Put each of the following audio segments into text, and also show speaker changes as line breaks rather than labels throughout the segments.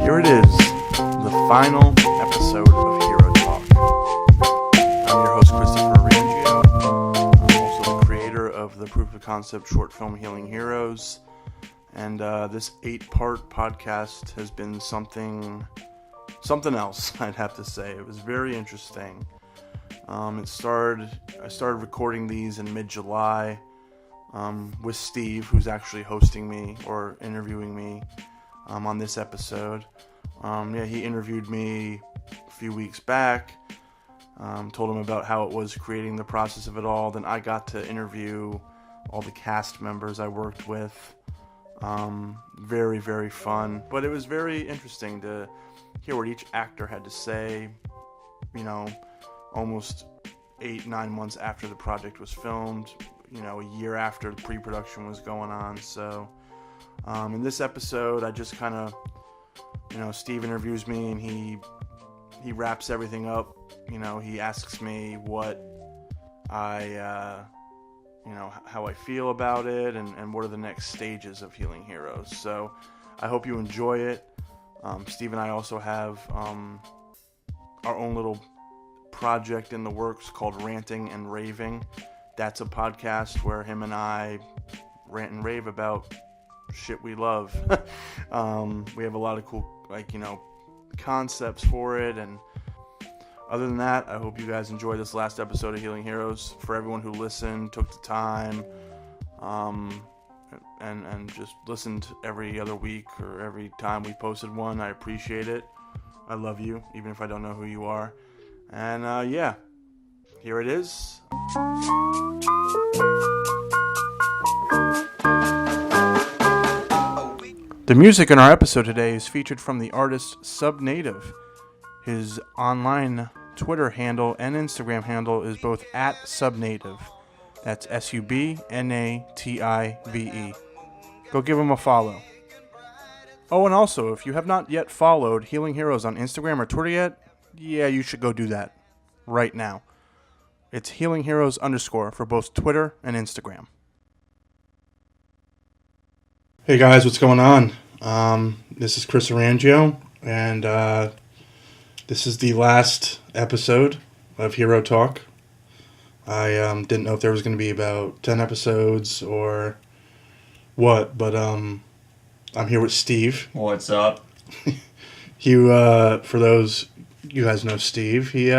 Here it is, the final episode of Hero Talk. I'm your host, Christopher Orangeo. I'm also the creator of the proof of concept short film Healing Heroes. And this 8-part podcast has been something else, I'd have to say. It was very interesting. I started recording these in mid-July with Steve, who's actually hosting me or interviewing me on this episode. He interviewed me a few weeks back, told him about how it was creating the process of it all. Then I got to interview all the cast members I worked with. Very, very fun. But it was very interesting to hear what each actor had to say, almost 8-9 months after the project was filmed, a year after the pre-production was going on. So in this episode, I just kind of, Steve interviews me and he wraps everything up. He asks me what I, how I feel about it and what are the next stages of Healing Heroes. So I hope you enjoy it. Steve and I also have our own little project in the works called Ranting and Raving. That's a podcast where him and I rant and rave about shit we love. We have a lot of cool, concepts for it. And other than that, I hope you guys enjoy this last episode of Healing Heroes. For everyone who listened, took the time, and just listened every other week or every time we posted one, I appreciate it. I love you, even if I don't know who you are. And here it is. The music in our episode today is featured from the artist Subnative. His online Twitter handle and Instagram handle is both @Subnative. That's SUBNATIVE. Go give him a follow. Oh, and also, if you have not yet followed Healing Heroes on Instagram or Twitter yet, you should go do that right now. It's Healing Heroes _ for both Twitter and Instagram. Hey guys, what's going on? This is Chris Orangeo, and this is the last episode of Hero Talk. I didn't know if there was going to be about 10 episodes or what, but I'm here with Steve.
What's up?
For those you guys know Steve, he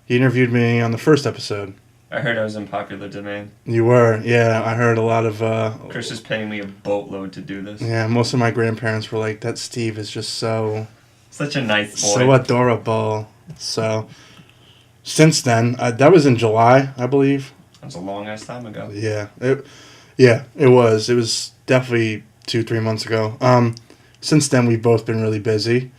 interviewed me on the first episode.
I heard I was in popular demand.
You were, yeah. I heard a lot of...
Chris is paying me a boatload to do this.
Yeah, most of my grandparents were like, that Steve is just so...
Such a nice boy.
So adorable. So, since then, that was in July, I believe.
That was a long-ass time ago.
Yeah. It was. It was definitely 2-3 months ago. Since then, we've both been really busy.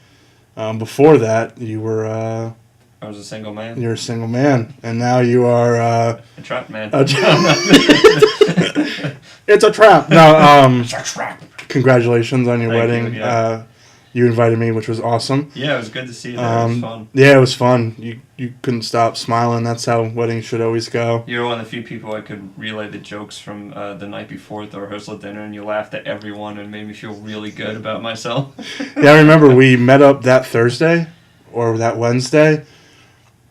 Before that, you were...
I was a single man.
You're a single man. And now you are...
a trap man.
It's a trap. No,
It's a trap.
Congratulations on your
Thank
wedding.
you, yeah.
You invited me, which was awesome.
Yeah, it was good to see you there. It was fun.
Yeah, it was fun. You couldn't stop smiling. That's how weddings should always go.
You were one of the few people I could relay the jokes from the night before at the rehearsal dinner, and you laughed at everyone and made me feel really good about myself.
Yeah, I remember we met up that Thursday or that Wednesday.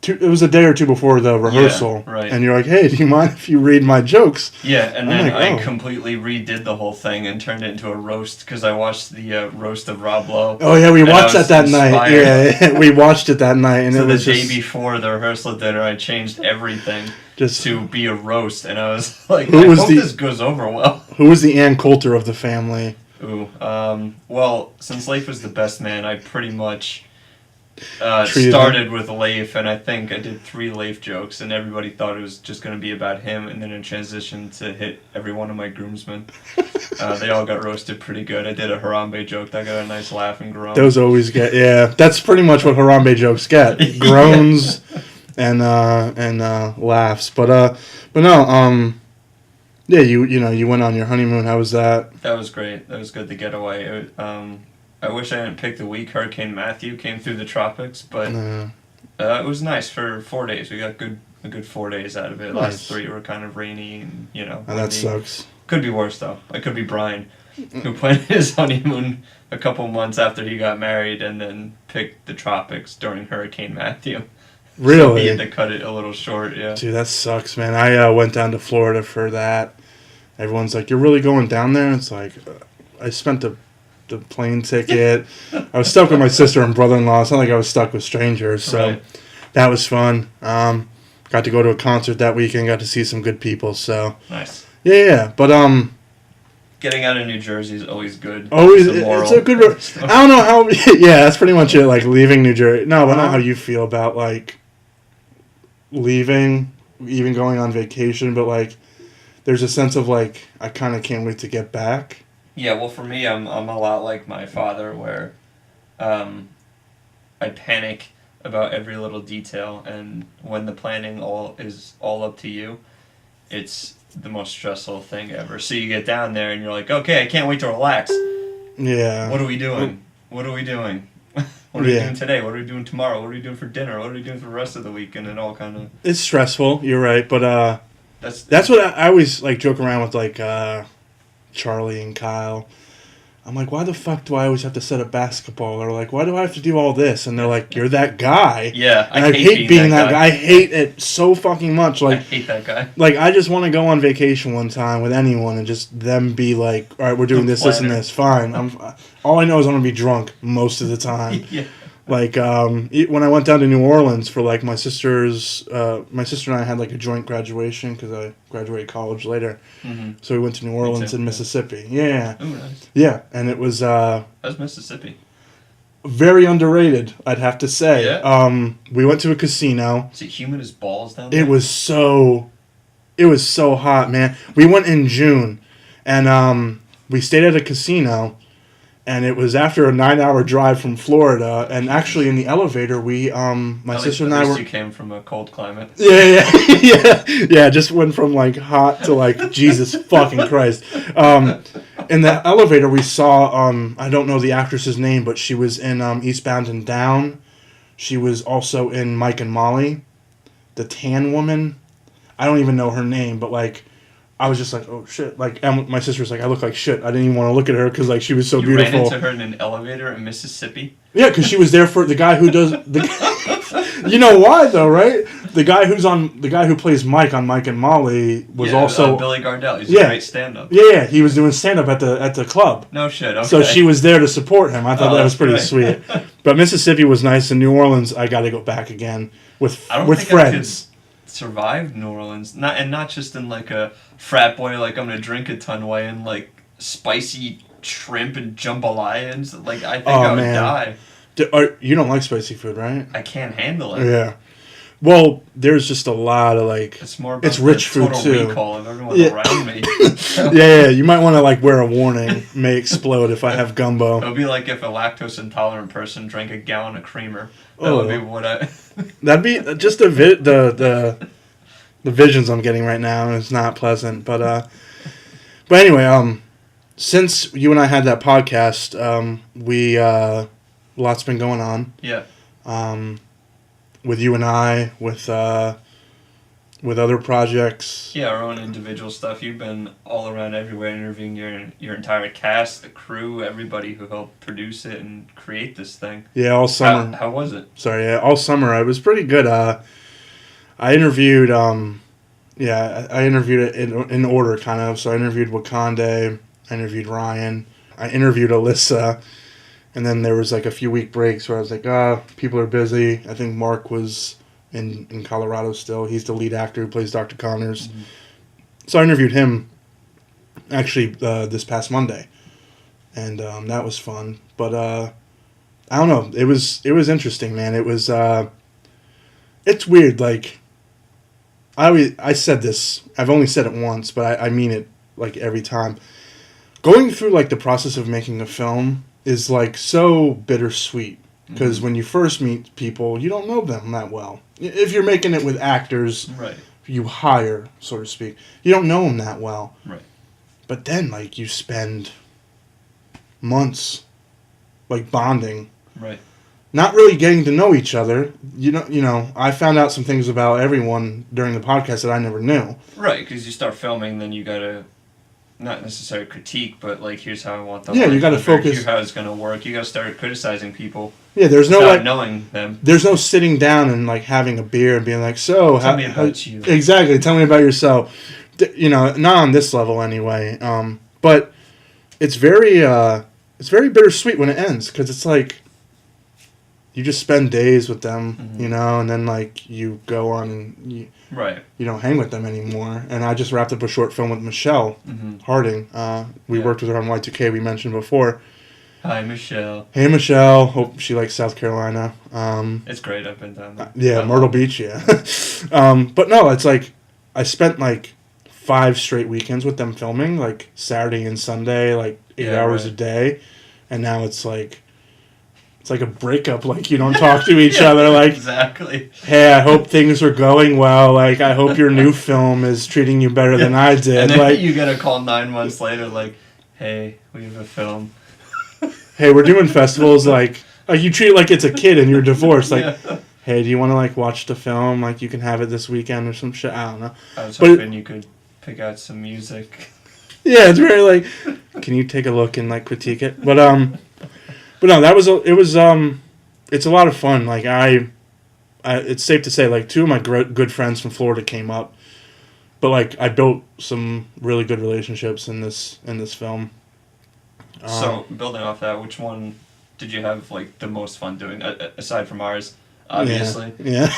It was a day or two before the rehearsal.
Yeah, right.
And you're like, hey, do you mind if you read my jokes?
Yeah, and then I completely redid the whole thing and turned it into a roast because I watched the roast of Rob Lowe.
Oh, yeah, we watched that night. Yeah, we watched it that night. And
so
it was
the day before the rehearsal dinner, I changed everything to be a roast. And I was like, I hope this goes over well.
Who was the Ann Coulter of the family?
Well, since Leif was the best man, I pretty much... started with Leif, and I think I did 3 Leif jokes, and everybody thought it was just going to be about him, and then it transitioned to hit every one of my groomsmen. They all got roasted pretty good. I did a Harambe joke that got a nice laugh and groan.
Those always get, yeah. That's pretty much what Harambe jokes get. Groans and laughs. But no, yeah, you went on your honeymoon. How was that?
That was great. That was good to get away. I wish I didn't pick the week Hurricane Matthew came through the tropics, but it was nice for 4 days. We got a good 4 days out of it.
Nice.
Last 3 were kind of rainy and,
Oh, that sucks.
Could be worse, though. It could be Brian. who planned his honeymoon a couple months after he got married and then picked the tropics during Hurricane Matthew.
Really?
So he had to cut it a little short, yeah.
Dude, that sucks, man. I went down to Florida for that. Everyone's like, "You're really going down there?" It's like, I spent the plane ticket. I was stuck with my sister and brother-in-law. It's not like I was stuck with strangers, so
Right.
that was fun. Got to go to a concert that weekend. Got to see some good people. So
Nice.
yeah. But
Getting out of New Jersey is always good.
always
It's
it's a good. I don't know how. Yeah, that's pretty much it. Like leaving New Jersey. No, but I don't know how you feel about like leaving, even going on vacation. But like, there's a sense of like I kind of can't wait to get back.
Yeah, well, for me, I'm a lot like my father, where I panic about every little detail, and when the planning is all up to you, it's the most stressful thing ever. So you get down there and you're like, okay, I can't wait to relax.
Yeah.
What are we doing? What are we doing? What are we doing today? What are we doing tomorrow? What are we doing for dinner? What are we doing for the rest of the week? And it all kind of...
It's stressful. You're right, but
That's
what I always like joke around with like Charlie and Kyle. I'm like, why the fuck do I always have to set up basketball? Or like, why do I have to do all this? And they're like, you're that guy.
Yeah,
and I hate being that guy. I hate it so fucking much. Like,
I hate that guy.
Like, I just want to go on vacation one time with anyone and just them be like, all right, we're doing this, and this. Fine. All I know is I'm gonna be drunk most of the time.
Yeah.
Like, when I went down to New Orleans for, like, my sister and I had, like, a joint graduation because I graduated college later.
Mm-hmm.
So we went to New Orleans in Mississippi. Yeah.
Oh, nice.
Yeah, and it was...
How's Mississippi?
Very underrated, I'd have to say.
Yeah?
We went to a casino.
Is it humid as balls down there?
It was so hot, man. We went in June, and we stayed at a casino... And it was after a 9-hour drive from Florida, and actually in the elevator, my sister and I were.
You came from a cold climate.
Yeah. Just went from like hot to like Jesus fucking Christ. In the elevator, we saw I don't know the actress's name, but she was in Eastbound and Down. She was also in Mike and Molly, the tan woman. I don't even know her name, but like. I was just like, oh shit! Like, and my sister was like, I look like shit. I didn't even want to look at her because like she was so beautiful.
You ran into her in an elevator in Mississippi.
Yeah, because she was there for the guy who does the. You know why though, right? The guy who plays Mike on Mike and Molly was also
Billy Gardell. He's a great stand-up.
Yeah, he was doing stand-up at the club.
No shit. Okay.
So she was there to support him. I thought that was pretty sweet. But Mississippi was nice. In New Orleans, I got to go back again with friends.
Survived New Orleans, not just in like a frat boy like I'm gonna drink a ton way, in like spicy shrimp and jambalayas. Like I think I would die.
You don't like spicy food, right?
I can't handle it.
Yeah. Well, there's just a lot of like.
It's more about
it's rich food
total
too.
recall of everyone around me.
Yeah. You might want to like wear a warning. May explode if I have gumbo.
It would be like if a lactose intolerant person drank a gallon of creamer. That would be what I.
That'd be just the visions I'm getting right now, and it's not pleasant. But anyway, since you and I had that podcast, we lots been going on.
Yeah.
With you and I, with other projects.
Yeah, our own individual stuff. You've been all around everywhere interviewing your entire cast, the crew, everybody who helped produce it and create this thing.
Yeah, all summer.
How was it?
Sorry, yeah, all summer. It was pretty good. I interviewed, I interviewed it in order, kind of. So I interviewed Wakande, I interviewed Ryan, I interviewed Alyssa, and then there was like a few week breaks where I was like, people are busy. I think Mark was in Colorado still. He's the lead actor who plays Dr. Connors. Mm-hmm. So I interviewed him actually this past Monday, and that was fun. But I don't know. It was interesting, man. It was it's weird. Like I said this. I've only said it once, but I mean it like every time. Going through like the process of making a film is like so bittersweet. Because when you first meet people, you don't know them that well. If you're making it with actors you hire, so to speak, you don't know them that well.
Right.
But then, like, you spend months, like, bonding.
Right.
Not really getting to know each other. You know, I found out some things about everyone during the podcast that I never knew.
Right, because you start filming, then you gotta not necessarily critique, but like here's how I want the
you got to focus.
Here's how it's gonna work. You got to start criticizing people.
Yeah, there's no like
knowing them.
There's no sitting down and like having a beer and being like, so
tell me about you.
Exactly, tell me about yourself. Not on this level anyway. But it's very bittersweet when it ends because it's like you just spend days with them, and then like you go on and you don't hang with them anymore. And I just wrapped up a short film with Michelle Harding. We worked with her on Y2K. We mentioned before.
Hi, Michelle.
Hey, Michelle. Hope she likes South Carolina.
It's great. I've been down there.
Yeah, Myrtle Beach. Yeah. But no, it's like I spent like 5 straight weekends with them filming, like Saturday and Sunday, like 8 hours a day, and now it's like a breakup. Like you don't talk to each other. Like
exactly.
Hey, I hope things are going well. Like I hope your new film is treating you better than I did.
And then
like
you get a call 9 months later, like, hey, we have a film.
Hey, we're doing festivals. Like you treat it like it's a kid and you're divorced. Like. Hey, do you want to like watch the film? Like you can have it this weekend or some shit. I don't know.
I was hoping you could pick out some music.
Yeah, it's very like, can you take a look and like critique it? But no, it's a lot of fun. Like it's safe to say like 2 of my good friends from Florida came up, but like I built some really good relationships in this film.
So building off that, which one did you have like the most fun doing aside from ours? Obviously.
Yeah.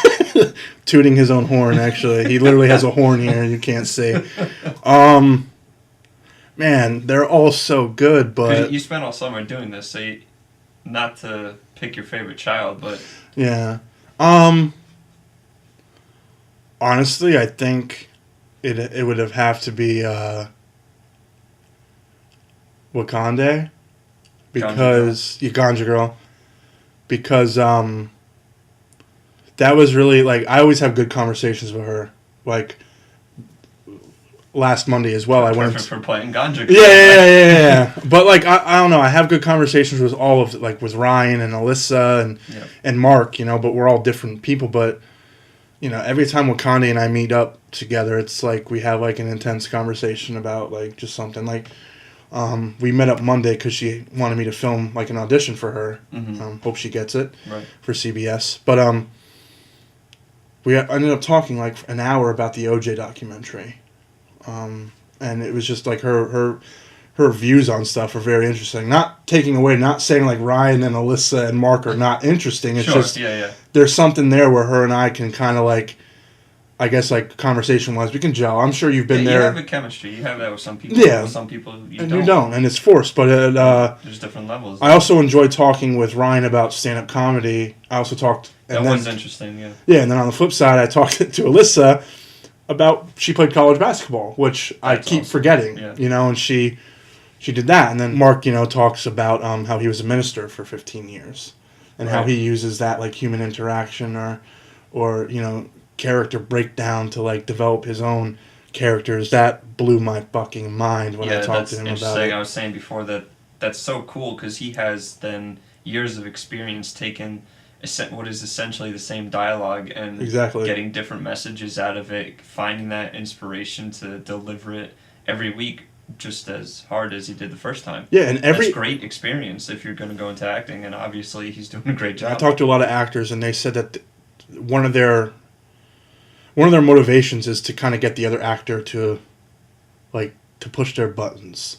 Tooting his own horn, actually. He literally has a horn here, you can't see. Man, they're all so good, but...
You spent all summer doing this, so not to pick your favorite child, but...
Yeah. Honestly, I think it would have to be Wakande. Because... Ganja Girl. Because, that was really, like, I always have good conversations with her. Like, last Monday as well, I went...
Perfect for playing Ganja.
Yeah. But, like, I don't know, I have good conversations with all of, like, with Ryan and Alyssa and Mark, but we're all different people. But, every time Wakande and I meet up together, it's like we have, like, an intense conversation about, like, just something. Like, we met up Monday because she wanted me to film, like, an audition for her. Hope she gets it for CBS. But, we ended up talking like an hour about the OJ documentary, and it was just like her views on stuff are very interesting. Not taking away, not saying like Ryan and Alyssa and Mark are not interesting. It's just there's something there where her and I can kind of like, I guess like conversation wise we can gel. I'm sure you've been there.
You have a chemistry. You have that with some people.
Yeah,
with some people you
don't, and it's forced. But
there's different levels.
I also enjoy talking with Ryan about stand-up comedy. I also talked.
That one's interesting, yeah.
Yeah, and then on the flip side, I talked to Alyssa about she played college basketball, which I keep forgetting, and she did that. And then Mark, talks about how he was a minister for 15 years and how he uses that like human interaction or character breakdown to like develop his own characters. That blew my fucking mind when I talked to him about it.
I was saying before that's so cool because he has then years of experience taking what is essentially the same dialogue and getting different messages out of it, finding that inspiration to deliver it every week just as hard as he did the first time.
Yeah, and
that's great experience if you're going to go into acting, and obviously he's doing a great job.
I talked to a lot of actors, and they said that one of their motivations is to kind of get the other actor to push their buttons,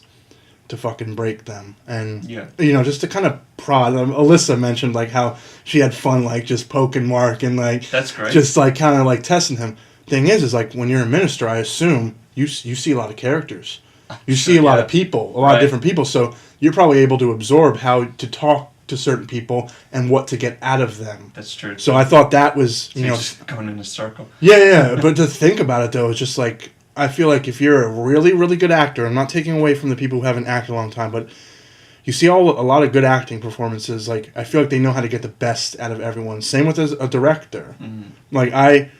to fucking break them, and just to kind of prod. Alyssa mentioned like how she had fun like just poking Mark and like
that's great,
just like kind of like testing him. Thing is like when you're a minister, I assume you see a lot of characters, you see a lot of people, a lot of different people, so you're probably able to absorb how to talk to certain people and what to get out of them.
That's true.
So I thought that was
just going in a circle.
Yeah. But to think about it though, it's just like. I feel like if you're a really, really good actor, I'm not taking away from the people who haven't acted a long time, but you see a lot of good acting performances. Like I feel like they know how to get the best out of everyone. Same with a director. Like I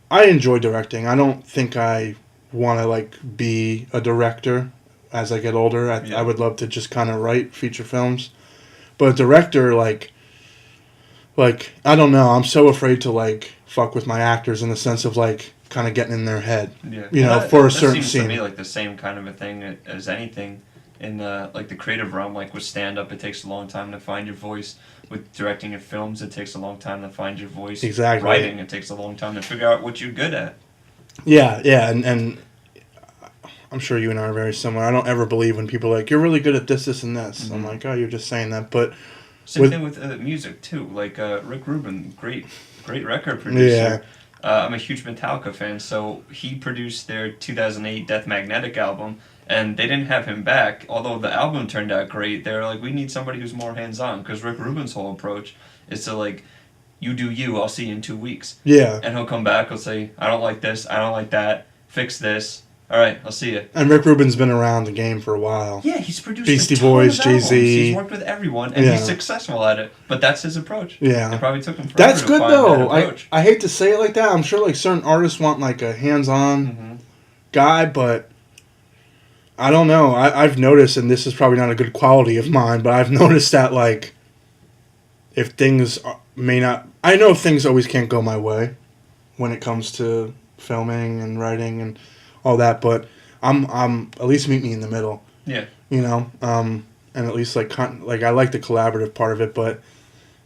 enjoy directing. I don't think I want to like be a director as I get older. I would love to just kind of write feature films, but a director like I don't know. I'm so afraid to like fuck with my actors in the sense of like. kind of getting in their head.
Yeah.
For a certain
seems
scene.
To me like the same kind of a thing as anything in like the creative realm. Like with stand-up, it takes a long time to find your voice. With directing in films, it takes a long time to find your voice.
Exactly.
Writing, it takes a long time to figure out what you're good at.
Yeah, and I'm sure you and I are very similar. I don't ever believe when people are like, you're really good at this, this, and this. I'm like, oh, you're just saying that. But
same thing with music, too. Like Rick Rubin, great record producer.
Yeah.
I'm a huge Metallica fan, so he produced their 2008 Death Magnetic album, and they didn't have him back. Although the album turned out great, they were like, we need somebody who's more hands-on, because Rick Rubin's whole approach is to, like, you do you, I'll see you in 2 weeks.
Yeah.
And he'll come back, he'll say, I don't like this, I don't like that, fix this. All right, I'll see you.
And Rick Rubin's been around the game for a while.
Yeah, he's produced
Beastie
a ton
Boys,
of albums.
Jay-Z.
He's worked with everyone, and he's successful at it. But that's his approach.
Yeah.
It probably took him forever
That's
to
good,
find
though.
that approach.
I hate to say it like that. I'm sure like certain artists want like a hands-on guy, but I don't know. I've noticed, and this is probably not a good quality of mine, but I've noticed that like if things may not... I know things always can't go my way when it comes to filming and writing and all that, but I'm at least meet me in the middle.
Yeah.
And at least like I like the collaborative part of it, but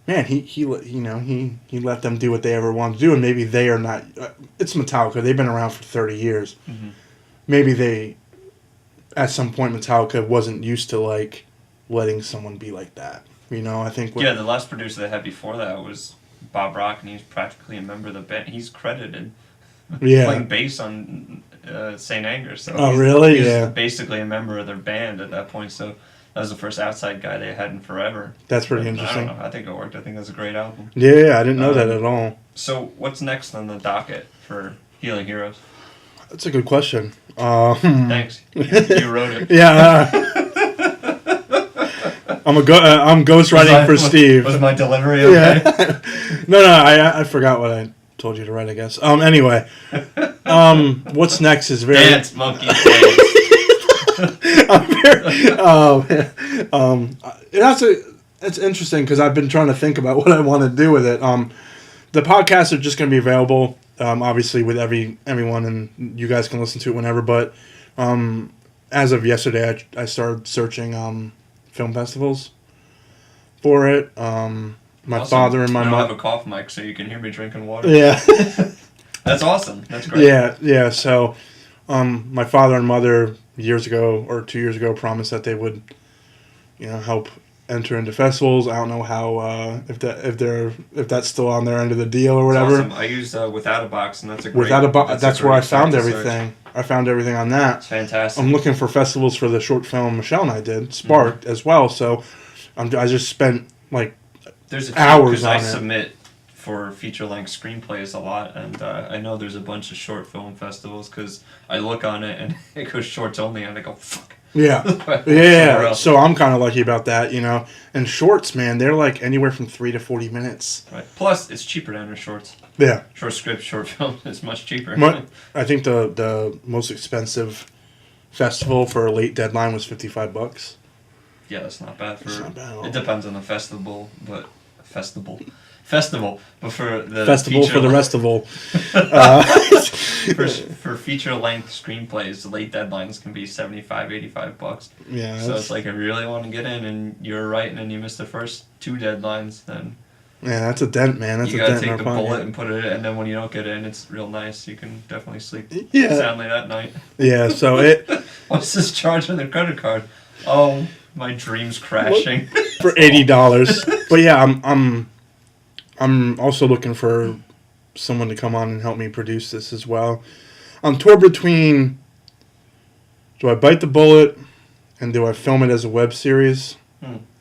man, he let them do what they ever wanted to do, and maybe they are not. It's Metallica; they've been around for 30 years.
Mm-hmm.
Maybe they, at some point, Metallica wasn't used to like letting someone be like that. I think.
Yeah, the last producer they had before that was Bob Rock, and he's practically a member of the band. He's credited playing bass on St. Anger. So
really?
He's basically a member of their band at that point. So that was the first outside guy they had in forever.
That's pretty interesting.
I don't know. I think it worked. I think that's a great album.
Yeah, I didn't know that at all.
So what's next on the docket for Healing Heroes?
That's a good question.
Thanks. You wrote it.
Yeah. I'm ghostwriting for Steve.
Was my delivery okay?
Yeah. No, I forgot what I told you to write, I guess. Anyway, what's next is very...
Dance, monkey, dance.
It's interesting because I've been trying to think about what I want to do with it. The podcasts are just going to be available, obviously, with everyone, and you guys can listen to it whenever. But as of yesterday, I started searching film festivals for it. My father and my mom...
I don't have a cough mic, so you can hear me drinking water.
Yeah.
That's awesome. That's great.
Yeah. So, my father and mother 2 years ago promised that they would, help enter into festivals. I don't know how if that's still on their end of the deal or whatever.
That's awesome. I use Without a Box, and that's a great.
Without a Box. That's where I found everything. I found everything on that.
It's fantastic.
I'm looking for festivals for the short film Michelle and I did, Sparked, as well. So, I just spent
there's a
hours on it.
I submit for feature-length screenplays a lot, and I know there's a bunch of short film festivals because I look on it and it goes shorts only, and I go, fuck.
Yeah. Yeah. So I'm kind of lucky about that, And shorts, man, they're like anywhere from 3 to 40 minutes.
Right. Plus, it's cheaper to enter shorts.
Yeah.
Short script, short film is much cheaper.
I think the most expensive festival for a late deadline was $55.
Yeah, that's not bad.
It's not bad at all.
It depends on the festival, but festival, but for the
festival for the rest of all.
For feature length screenplays, the late deadlines can be $75, $85.
Yeah.
So it's like if you really want to get in and you're writing and you miss the first 2 deadlines, then
yeah, that's a dent, man. That's
you
a dent.
You gotta take the bullet and put it in, and then when you don't get in, it's real nice. You can definitely sleep soundly that night.
Yeah. So it.
What's this charge on their credit card? Oh, my dream's crashing.
For $80. But yeah, I'm also looking for someone to come on and help me produce this as well. I'm torn between, do I bite the bullet and do I film it as a web series?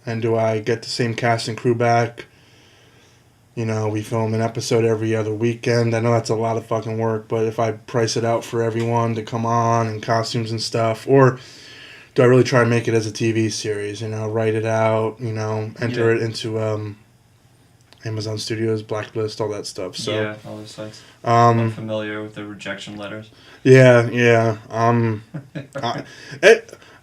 And do I get the same cast and crew back? We film an episode every other weekend. I know that's a lot of fucking work, but if I price it out for everyone to come on and costumes and stuff, or do I really try and make it as a TV series? Write it out, enter it into Amazon Studios, Blacklist, all that stuff. So
yeah, all those sites. I'm familiar with the rejection letters.
Yeah.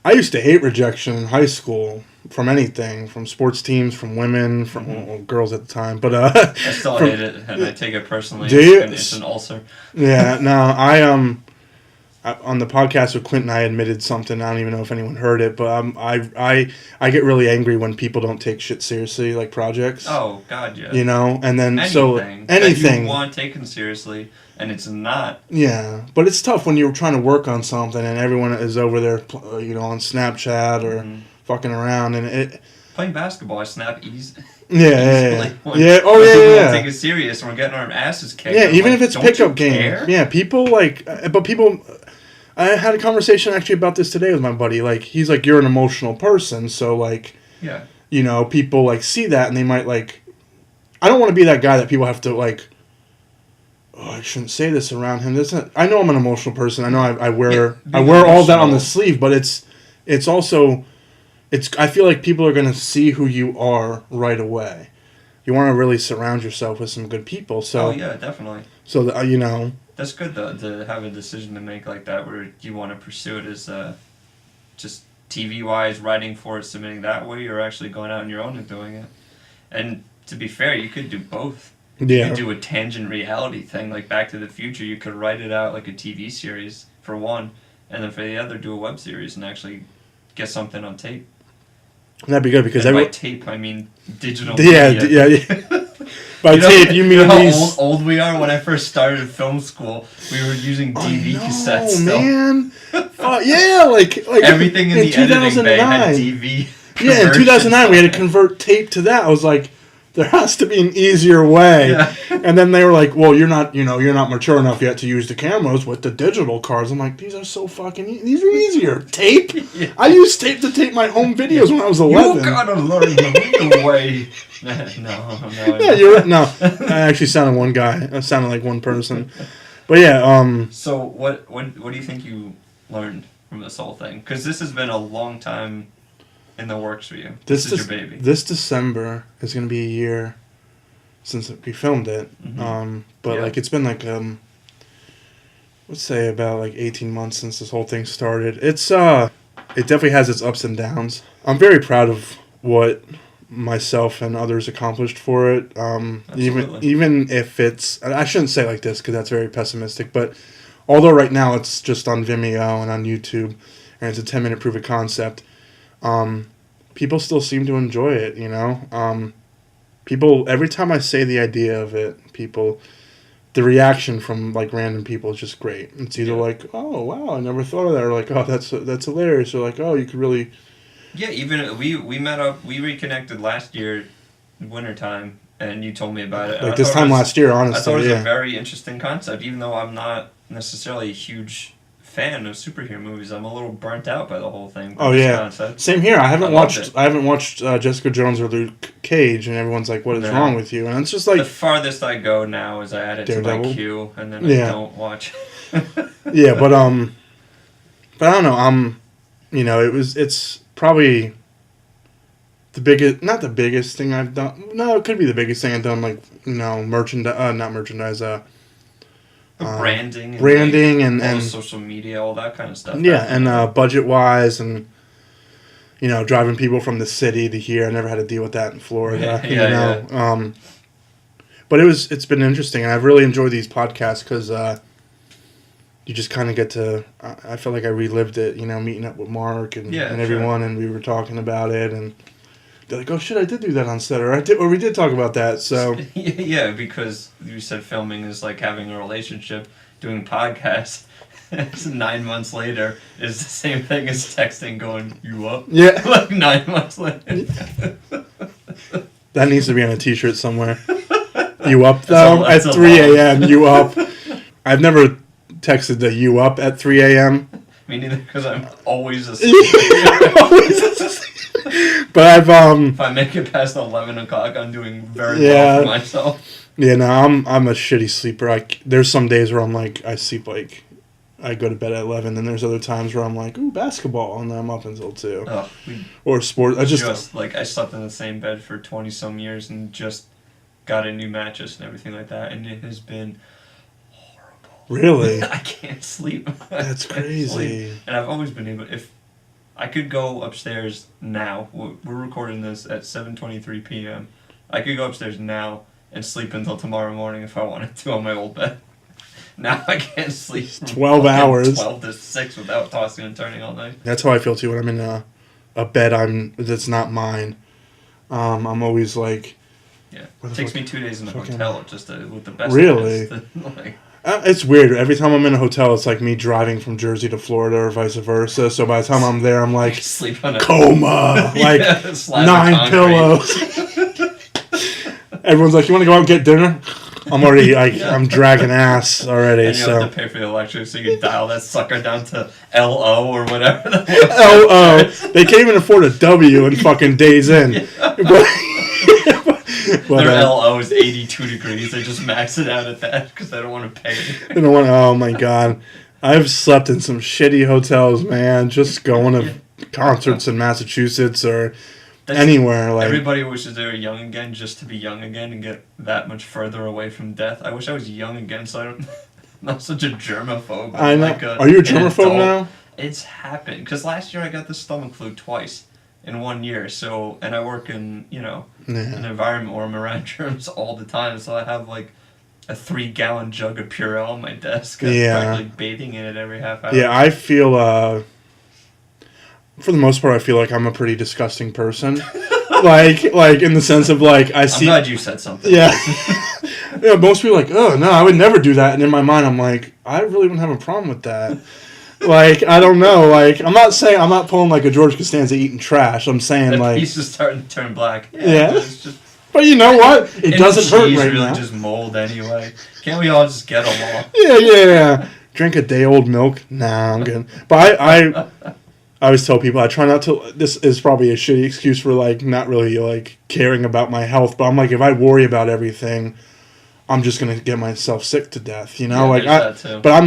I used to hate rejection in high school from anything, from sports teams, from women, from girls at the time. But
I still hate it, and I take it personally.
Do you?
It's an ulcer.
Yeah, no, on the podcast with Clinton, I admitted something. I don't even know if anyone heard it, but I get really angry when people don't take shit seriously, like projects.
Oh God, yeah.
You know, and then
anything
anything
that you want taken seriously, and it's not.
Yeah, but it's tough when you're trying to work on something and everyone is over there, on Snapchat or fucking around, and it.
Playing basketball, I snap easy.
Yeah. Oh
yeah.
Don't
take it serious, and we're getting our asses kicked.
Yeah, even if it's pickup game. Yeah, people but people. I had a conversation actually about this today with my buddy. Like, he's like, you're an emotional person, so like,
yeah,
people like see that and they might like. I don't want to be that guy that people have to like. Oh, I shouldn't say this around him. I know I'm an emotional person. I know I wear all that on the sleeve, but it's also. I feel like people are going to see who you are right away. You want to really surround yourself with some good people. So.
Oh yeah, definitely.
So
That's good though, to have a decision to make like that where you want to pursue it as just TV wise, writing for it, submitting that way, or actually going out on your own and doing it. And to be fair, you could do both.
Yeah.
You could do a tangent reality thing like Back to the Future. You could write it out like a TV series for one, and then for the other, do a web series and actually get something on tape.
That'd be good because
by tape, I mean digital.
Yeah. By tape, you mean
how old we are? When I first started film school, we were using DV cassettes still.
Oh, man. Yeah, like
everything in the editing bay had DV.
Yeah, in 2009, we had to convert tape to that. I was like, there has to be an easier way. Yeah. And then they were like, well, you're not mature enough yet to use the cameras with the digital cards. I'm like, these are so fucking these are easier. Tape? Yeah. I used tape to tape my home videos when I was 11.
You gotta learn the real way. No.
Yeah, you're right. No, I actually sounded one guy. I sounded like one person. But yeah.
So what do you think you learned from this whole thing? Because this has been a long time in the works for you. This is your baby.
This December is going to be a year since we filmed it.
Mm-hmm.
But like it's been like let's say about like 18 months since this whole thing started. It's it definitely has its ups and downs. I'm very proud of what myself and others accomplished for it. Even if it's, I shouldn't say it like this because that's very pessimistic, but although right now it's just on Vimeo and on YouTube and it's a 10-minute proof of concept, people still seem to enjoy it, people, every time I say the idea of it, the reaction from like random people is just great. It's either like, oh wow, I never thought of that, or like, oh that's hilarious, or like, oh, you could really.
Yeah, even we met up, we reconnected last year, wintertime, and you told me about it.
Like this time last year, honestly.
I thought it was a very interesting concept, even though I'm not necessarily a huge fan of superhero movies. I'm a little burnt out by the whole thing.
Oh yeah, concept. Same here. I haven't watched Jessica Jones or Luke Cage, and everyone's like, "What is wrong with you?" And it's just like
the farthest I go now is I add it
Daredevil?
To my queue, and then I don't watch.
Yeah, but I don't know. It's probably the biggest, not the biggest thing I've done. No, it could be the biggest thing I've done. Like merchandise, not merchandise.
Branding
and
social media, all that kind of stuff.
Yeah, and budget wise, and driving people from the city to here. I never had to deal with that in Florida.
Yeah.
But it's been interesting, and I've really enjoyed these podcasts because you just kind of get to. I feel like I relived it. Meeting up with Mark and everyone, and we were talking about it, and they're like, "Oh shit, I did do that on set, or we did talk about that." So
yeah, because you said filming is like having a relationship. Doing podcasts 9 months later is the same thing as texting, going, "You up?"
Yeah,
like 9 months later.
That needs to be on a T-shirt somewhere. You up though at 3 a.m. You up? I've never texted the "you up" at 3 a.m.
Me neither, because I'm always asleep.
But
if I make it past 11 o'clock, I'm doing very well for myself.
Yeah, no, I'm a shitty sleeper. There's some days where I'm like, I sleep like, I go to bed at 11, and there's other times where I'm like, ooh, basketball, and then I'm up until 2.
Oh,
or sport. I
slept in the same bed for 20 some years and just got a new mattress and everything like that, and it has been horrible.
Really?
I can't sleep.
That's crazy.
And I've always been able, if I could go upstairs now. We're recording this at 7:23 p.m. I could go upstairs now and sleep until tomorrow morning if I wanted to on my old bed. Now I can't sleep
12 hours.
12 to 6 without tossing and turning all night.
That's how I feel too when I'm in a bed that's not mine. I'm always like...
Yeah, it takes me 2 days in the hotel just with the best.
Really?
Like,
it's weird. Every time I'm in a hotel, it's like me driving from Jersey to Florida or vice versa. So by the time I'm there, I'm like,
sleep on a
coma, like
yeah,
9 pillows. Everyone's like, you want to go out and get dinner? I'm already like, I'm dragging ass already.
And you have to pay for the electric, so you can dial that sucker down to LO or whatever.
LO. They can't even afford a W in fucking Days Inn.
Yeah.
But,
their LO is 82 degrees. They just max it out at that because they don't want to pay.
They don't want. Oh my god, I've slept in some shitty hotels, man. Just going to concerts in Massachusetts or anywhere. Like
everybody wishes they were young again, just to be young again and get that much further away from death. I wish I was young again, so I don't. I'm not such a germaphobe.
I know. Are you a germaphobe now?
It's happened because last year I got the stomach flu twice in 1 year. So, and I work in an environment where I'm around germs all the time. So I have like a 3-gallon jug of Purell on my desk. I'm practically bathing in it every half hour.
Yeah, I feel. For the most part, I feel like I'm a pretty disgusting person. like in the sense of like I see.
I'm glad you said something.
Yeah. Yeah. Most people are like, oh no, I would never do that, and in my mind, I'm like, I really don't have a problem with that. Like, I don't know. Like, I'm not pulling like a George Costanza eating trash. I'm saying
that
like
piece is starting to turn black.
Yeah.
Just,
but you know what? It doesn't hurt right
really
now.
Just mold anyway. Can't we all just get along?
Yeah. Drink a day old milk. Nah, I'm good. But I always tell people I try not to. This is probably a shitty excuse for like not really like caring about my health. But I'm like, if I worry about everything, I'm just gonna get myself sick to death. You know,
that too.
But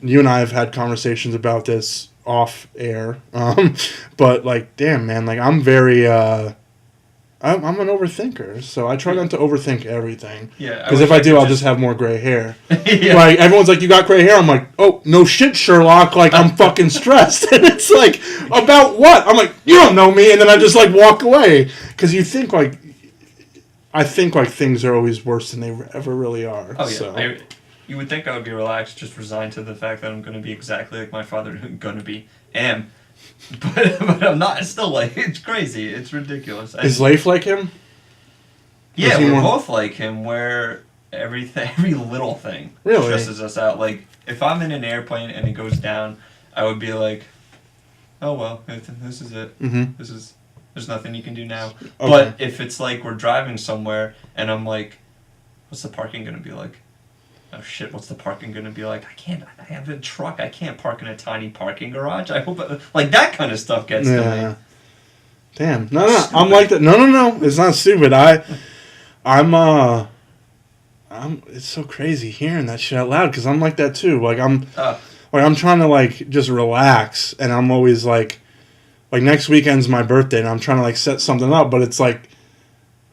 you and I have had conversations about this off air. But like, damn man, like I'm very I'm an overthinker, so I try not to overthink everything.
Yeah.
Because if I do, I'll just have more gray hair.
Yeah.
Like, everyone's like, you got gray hair? I'm like, oh, no shit, Sherlock. Like, I'm fucking stressed. And it's like, about what? I'm like, you don't know me. And then I just, like, walk away. Because you think, like, I think, like, things are always worse than they ever really are.
Oh, yeah.
So.
You would think I would be relaxed, just resigned to the fact that I'm going to be exactly like my father going to be. But I'm not. It's still like, it's crazy. It's ridiculous.
Is Leif like him?
Yeah, we're both like him, where every little thing stresses us out. Like, if I'm in an airplane and it goes down, I would be like, oh, well, this is it.
Mm-hmm.
There's nothing you can do now.
Okay.
But if it's like we're driving somewhere and I'm like, what's the parking going to be like? Oh shit, what's the parking going to be like? I have a truck. I can't park in a tiny parking garage. I hope, like, that kind of stuff gets to me.
Damn. No. I'm like that. No. It's not stupid. It's so crazy hearing that shit out loud because I'm like that too. Like, I'm trying to, like, just relax, and I'm always like next weekend's my birthday, and I'm trying to, like, set something up, but it's like,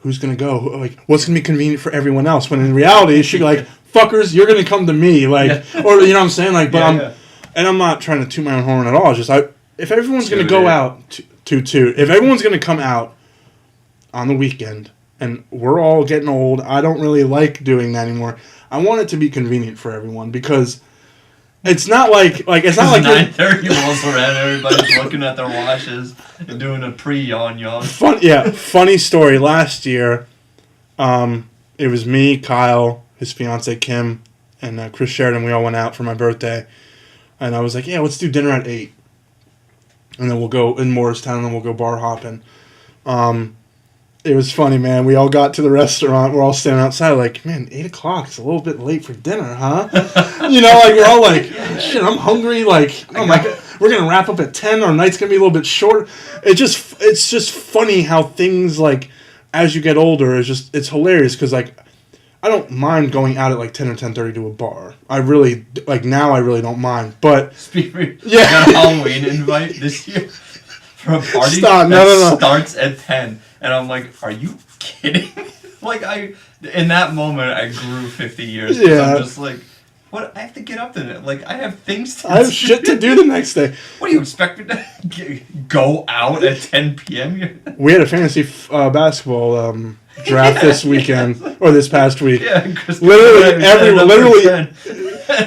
who's going to go? Like, what's going to be convenient for everyone else? When in reality, it should be like, fuckers, you're going to come to me. Like, or, you know what I'm saying? Like, but and I'm not trying to toot my own horn at all. It's just, if everyone's going to go out, if everyone's going to come out on the weekend, and we're all getting old, I don't really like doing that anymore. I want it to be convenient for everyone because it's not like it's not like
9:30 rolls around, everybody's looking at their watches and doing a pre-yawn.
Funny story. Last year, it was me, Kyle, his fiance Kim, and Chris Sheridan. We all went out for my birthday, and I was like, "Yeah, let's do dinner at 8, and then we'll go in Morristown, and then we'll go bar hopping." It was funny, man. We all got to the restaurant. We're all standing outside, like, man, 8 o'clock. It's a little bit late for dinner, huh? You know, like, we're all like, shit, I'm hungry. Like, oh my God, we're gonna wrap up at 10. Our night's gonna be a little bit short. It's just funny how things, like, as you get older, it's hilarious because, like, I don't mind going out at like 10 or 10:30 to a bar. I really now. I really don't mind. But
I got a Halloween invite this year for a party that starts at 10, and I'm like, are you kidding? Like, in that moment I grew 50 years. Yeah. I'm just like, What? I have to get up the like. I have things to.
I have shit to do the next day.
What do you expect me to go out at 10 p.m.?
We had a fantasy basketball draft this weekend or this past week.
Yeah,
literally.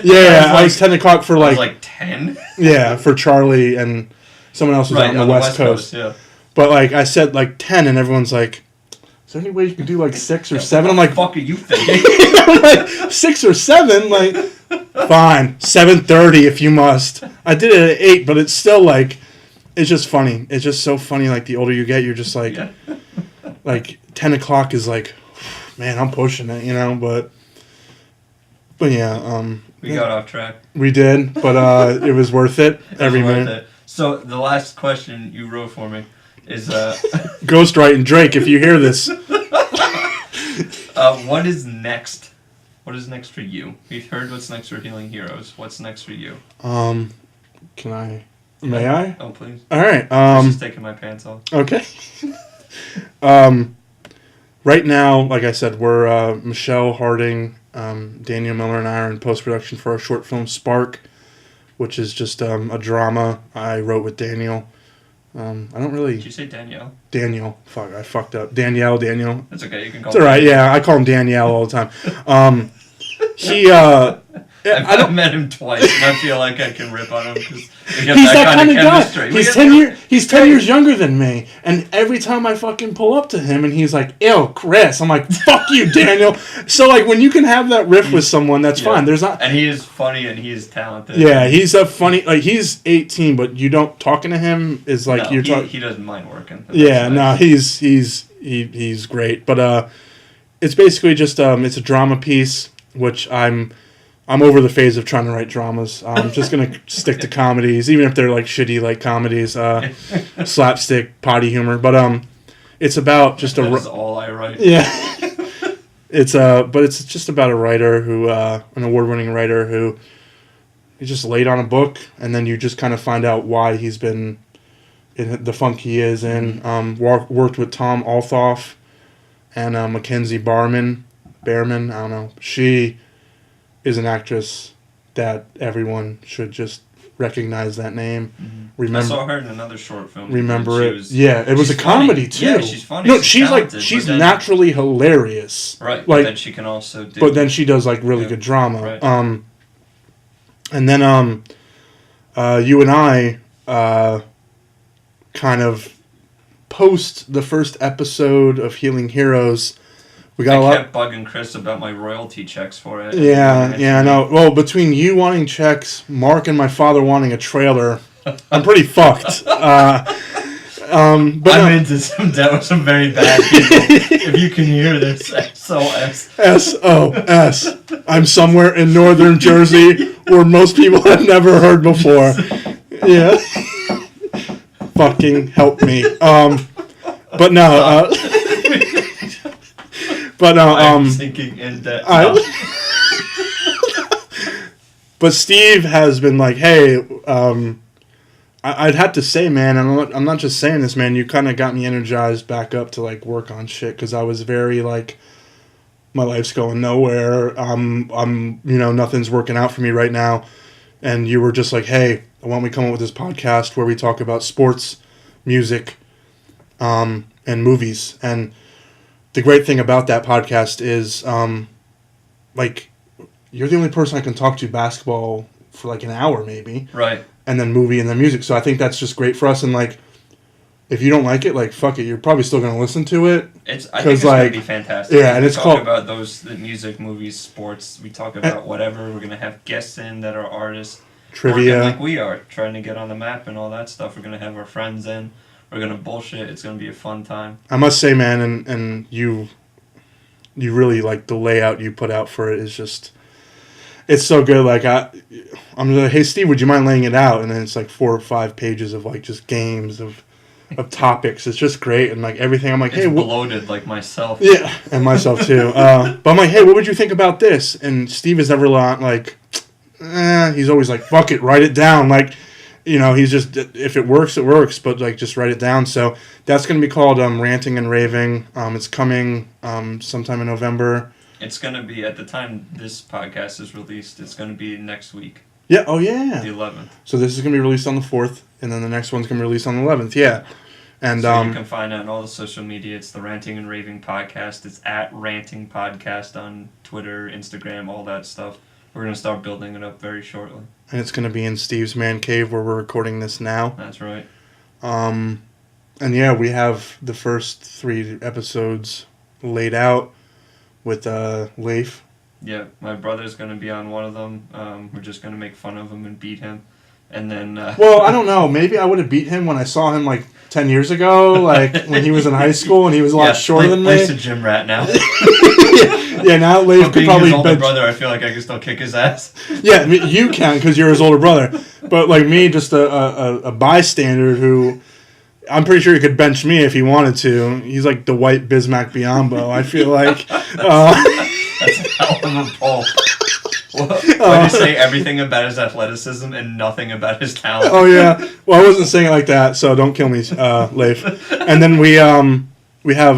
Yeah, I was 10 o'clock for
like 10.
Yeah, for Charlie and someone else was out on the West Coast.
Yeah.
But like I said, like 10, and everyone's like, "Is there any way you can do like 6 or 7?" I'm like,
"What the fuck are you thinking?"
I'm like 6 or 7, like fine, 7:30 if you must. I did it at 8, but it's still like, it's just funny. It's just so funny. Like the older you get, you're just like, like 10 o'clock is like, man, I'm pushing it, But yeah,
we got off track.
We did, but it was worth it every minute.
So the last question you wrote for me is
Ghostwrite and Drake, if you hear this.
What is next? What is next for you? We've heard what's next for Healing Heroes. What's next for you?
Can I? May I?
Oh, please.
All right.
I'm just taking my pants off.
Okay. Right now, like I said, we're Michelle Harding, Daniel Miller, and I are in post-production for our short film Spark, which is just a drama I wrote with Daniel. I don't really...
Did you say Danielle?
Daniel. Fuck, I fucked up. Danielle.
That's okay, you can call
him. It's alright, yeah, I call him Danielle all the time.
I've met him twice, and I feel like I can rip on him because we have
he's
that kind of chemistry.
Guy. He's 10 years younger than me, and every time I fucking pull up to him, and he's like, "Ew, Chris," I'm like, "Fuck you, Daniel." So like, when you can have that riff with someone, that's fine. There's not,
and he is funny and he is talented.
Yeah, he's a funny. Like he's 18, but you don't talking to him is like you're talking.
He doesn't mind working.
Yeah, no, he's great, but it's basically just it's a drama piece, which I'm over the phase of trying to write dramas. I'm just going to stick to comedies, even if they're like shitty like comedies, slapstick, potty humor. But it's about just
That's all I write.
Yeah. But it's just about a writer who, an award-winning writer who, he just laid on a book, and then you just kind of find out why he's been in the funk he is in. Worked with Tom Althoff and Mackenzie Behrman, I don't know. She is an actress that everyone should just recognize that name.
Mm-hmm.
Remember,
I saw her in another short film.
Remember it? It was a comedy too.
Yeah, she's funny.
No, she's naturally hilarious.
Right,
like,
but then she can also do.
But then she does like really good drama.
Right.
And then you and I kind of post the first episode of Healing Heroes. We got
I kept bugging Chris about my royalty checks for it.
Yeah, I know. Well, between you wanting checks, Mark and my father wanting a trailer, I'm pretty fucked. But
I'm into some debt with some very bad people. If you can hear this, SOS.
SOS. I'm somewhere in northern Jersey where most people have never heard before. Yeah. Fucking help me. But no. But
I'm sinking in debt.
But Steve has been like, hey, I'd have to say, man, and I'm not just saying this, man. You kind of got me energized back up to like work on shit because I was very like, my life's going nowhere. I'm nothing's working out for me right now, and you were just like, hey, why don't we come up with this podcast where we talk about sports, music, and movies. And the great thing about that podcast is, like, you're the only person I can talk to basketball for like an hour maybe.
Right.
And then movie and then music. So I think that's just great for us. And like, if you don't like it, like, fuck it, you're probably still going to listen to it.
I think it's going to be fantastic.
Yeah, and it's
talk about the music, movies, sports. We talk about whatever. We're going to have guests in that are artists.
Trivia.
Like we are, trying to get on the map and all that stuff. We're going to have our friends in. We're going to bullshit. It's going to be a fun time.
I must say, man, and you really, like, the layout you put out for it is just... It's so good. Like, I'm like, hey, Steve, would you mind laying it out? And then it's like 4 or 5 pages of like just games of topics. It's just great. And like everything, I'm like, hey,
bloated like myself.
Yeah, and myself too. But I'm like, hey, what would you think about this? And Steve is never like, he's always like, fuck it, write it down. Like, he's just, if it works, it works. But like, just write it down. So that's going to be called Ranting and Raving. It's coming sometime in November.
It's going to be, at the time this podcast is released, it's going to be next week.
Yeah, oh yeah.
The 11th.
So this is going to be released on the 4th, and then the next one's going to be released on the 11th, yeah. And
so you can find it on all the social media. It's the Ranting and Raving Podcast. It's at Ranting Podcast on Twitter, Instagram, all that stuff. We're going to start building it up very shortly.
And it's going to be in Steve's man cave where we're recording this now.
That's right.
And yeah, we have the first 3 episodes laid out with Leif.
Yeah, my brother's going to be on one of them. We're just going to make fun of him and beat him. And then...
Well, I don't know. Maybe I would have beat him when I saw him, 10 years ago, when he was in high school and he was a lot shorter than me.
Leif's a gym rat now.
Yeah, now Leif could probably...
Being his older brother, I feel like I can still kick his ass.
Yeah, you can because you're his older brother. But, me, just a bystander who... I'm pretty sure he could bench me if he wanted to. He's like the white Bismack Biombo, I feel like.
That's a hell of a pull. When you say everything about his athleticism and nothing about his talent.
Oh, yeah. Well, I wasn't saying it like that, so don't kill me, Leif. And then we have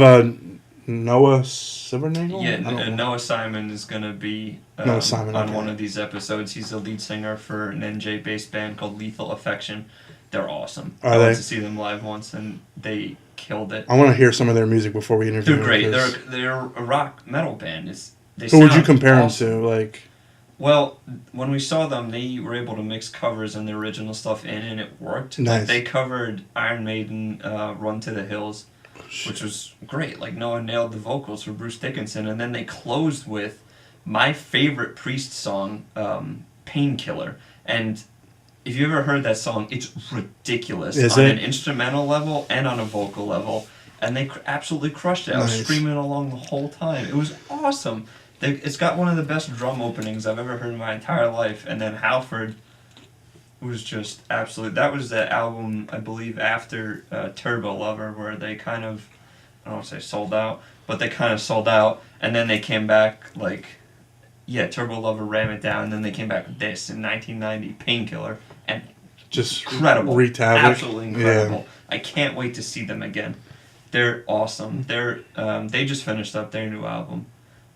Noah Silvernagel?
Yeah, Noah Simon is going to be on one of these episodes. He's the lead singer for an NJ-based band called Lethal Affection. They're awesome. I went to see them live once, and they killed it.
I want to hear some of their music before we interview them.
They're great. They're a rock metal band.
Who would you compare them to?
Well, when we saw them, they were able to mix covers and the original stuff in, and it worked.
Nice.
They covered Iron Maiden, Run to the Hills, which was great. Noah nailed the vocals for Bruce Dickinson, and then they closed with my favorite Priest song, Painkiller. And if you ever heard that song, it's ridiculous on an instrumental level and on a vocal level. And they absolutely crushed it. I was screaming along the whole time. It was awesome. It's got one of the best drum openings I've ever heard in my entire life. And then Halford was just absolute. That was the album, I believe, after Turbo Lover, where they kind of, I don't want to say sold out, but they kind of sold out. And then they came back Turbo Lover ran it down, and then they came back with this in 1990, Painkiller, and
just
incredible,
absolutely
incredible.
Yeah.
I can't wait to see them again. They're awesome. They just finished up their new album.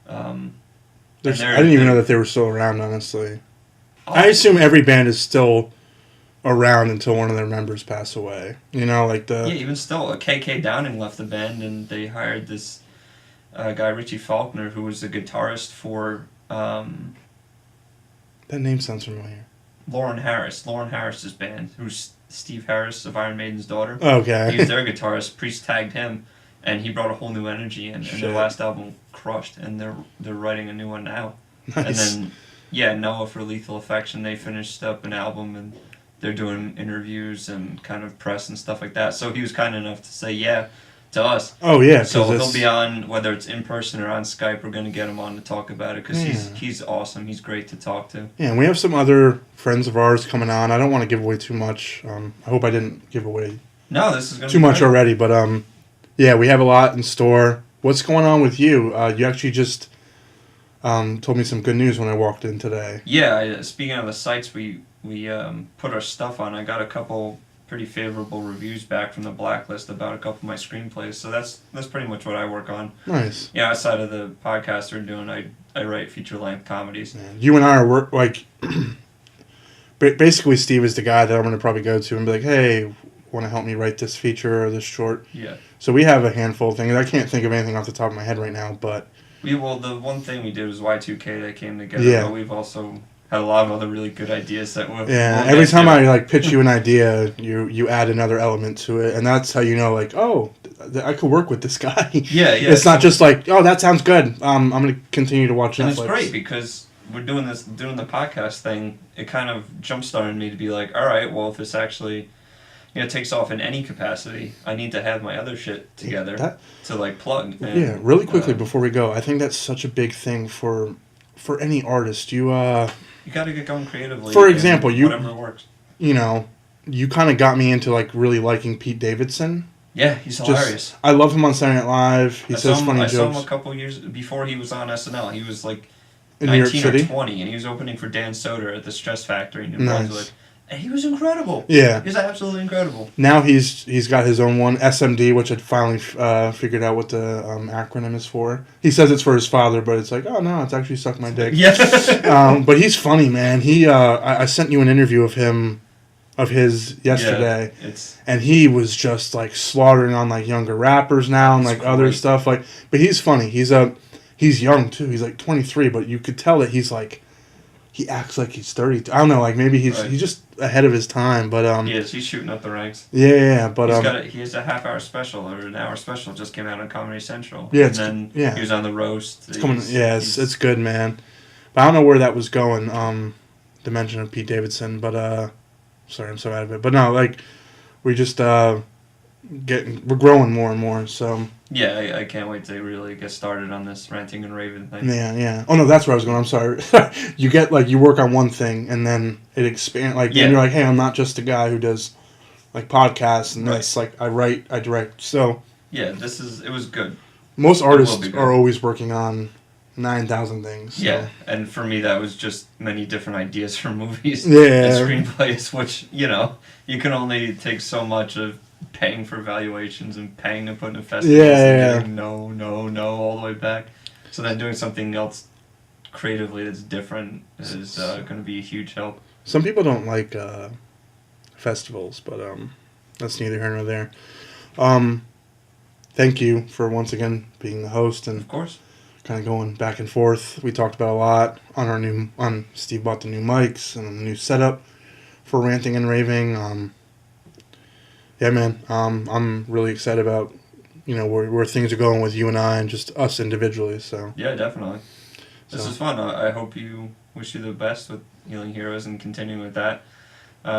I
didn't even know that they were still around, honestly. Awesome. I assume every band is still around until one of their members pass away.
Even still, KK Downing left the band, and they hired this guy Richie Faulkner, who was the guitarist for.
That name sounds familiar.
Lauren Harris's band, who's Steve Harris of Iron Maiden's daughter.
Okay.
He was their guitarist. Priest tagged him, and he brought a whole new energy, and their last album crushed, and they're writing a new one now.
Nice.
And then, Noah for Lethal Affection, they finished up an album, and they're doing interviews and kind of press and stuff like that. So he was kind enough to say to us.
Oh, yeah.
So he'll be on, whether it's in person or on Skype, we're going to get him on to talk about it, because he's awesome. He's great to talk to.
Yeah, and we have some other friends of ours coming on. I don't want to give away too much. I hope I didn't give away
this is
too much already, but we have a lot in store. What's going on with you? You actually just told me some good news when I walked in today.
Yeah, speaking of the sites we put our stuff on, I got a couple pretty favorable reviews back from the Blacklist about a couple of my screenplays, so that's pretty much what I work on.
Nice.
Yeah, outside of the podcast we're doing, I write feature-length comedies.
Yeah. You and I are basically Steve is the guy that I'm going to probably go to and be like, hey, want to help me write this feature or this short?
Yeah.
So we have a handful of things. I can't think of anything off the top of my head right now, but...
The one thing we did was Y2K that came together, but we've also had a lot of other really good ideas that we'll
every time I pitch you an idea, you add another element to it, and that's how you know I could work with this guy.
Yeah.
It's not just that sounds good. I'm going to continue to watch Netflix.
And it's great because we're doing the podcast thing. It kind of jump-started me to be like, all right, well, if this actually takes off in any capacity, I need to have my other shit together to plug. And,
really quickly before we go, I think that's such a big thing for any artist.
You got to get going creatively.
For example,
whatever works.
You kind of got me into really liking Pete Davidson.
Yeah, he's hilarious.
I love him on Saturday Night Live. He says funny jokes. I saw him
a couple years before he was on SNL. He was
in 19
or 20, and he was opening for Dan Soder at the Stress Factory in New Brunswick. And he was incredible.
Yeah.
He was absolutely incredible.
Now he's got his own one, SMD, which I'd finally figured out what the acronym is for. He says it's for his father, but it's like, oh no, it's actually Suck My Dick.
Yeah.
But he's funny, man. I sent you an interview of his yesterday, and he was just like slaughtering on like younger rappers now and like other stuff. Like, but he's funny. He's young too. He's like 23, but you could tell that he's like. He acts like he's 30. I don't know, like maybe he's just ahead of his time, but
he is. He's shooting up the ranks.
Yeah, but
he has a half-hour special or an hour special just came out on Comedy Central.
Yeah,
and then he was on the roast.
It's coming. Yeah, it's good, man. But I don't know where that was going. The mention of Pete Davidson, but sorry, I'm so out of it. But no, like we just we're growing more and more. So
yeah, I can't wait to really get started on this ranting and raving thing.
Yeah. Oh no, that's where I was going. I'm sorry. You get like you work on one thing and then it expands. Like then you're like, hey, I'm not just a guy who does like podcasts and this. Like I write, I direct. So
yeah, it was good.
Most artists are always working on 9,000 things. So.
Yeah, and for me that was just many different ideas for movies
and
screenplays, which you can only take so much of. Paying for valuations and paying to put in festivals and getting no all the way back. So then doing something else creatively that's different is going to be a huge help.
Some people don't like festivals, but that's neither here nor there. Thank you for once again being the host and
of course
kind of going back and forth. We talked about a lot on Steve bought the new mics and the new setup for ranting and raving. Yeah, man. I'm really excited about, where things are going with you and I and just us individually. So
yeah, definitely. This is fun. I hope wish you the best with Healing Heroes and continuing with that.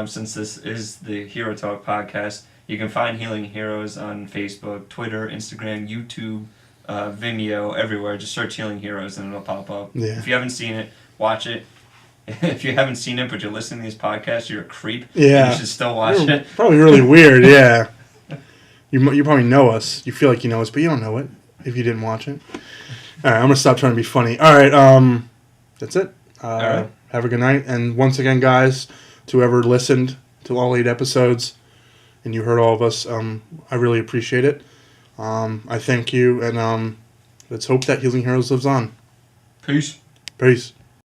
Since this is the Hero Talk podcast, you can find Healing Heroes on Facebook, Twitter, Instagram, YouTube, Vimeo, everywhere. Just search Healing Heroes and it'll pop up.
Yeah.
If you haven't seen it, watch it. If you haven't seen it, but you're listening to these podcasts, you're a creep.
Yeah.
You should still watch it.
Probably really weird, yeah. You probably know us. You feel like you know us, but you don't know it if you didn't watch it. All right, I'm going to stop trying to be funny. All right, that's it.
All right.
Have a good night. And once again, guys, to whoever listened to all 8 episodes and you heard all of us, I really appreciate it. I thank you, and let's hope that Healing Heroes lives on.
Peace.
Peace.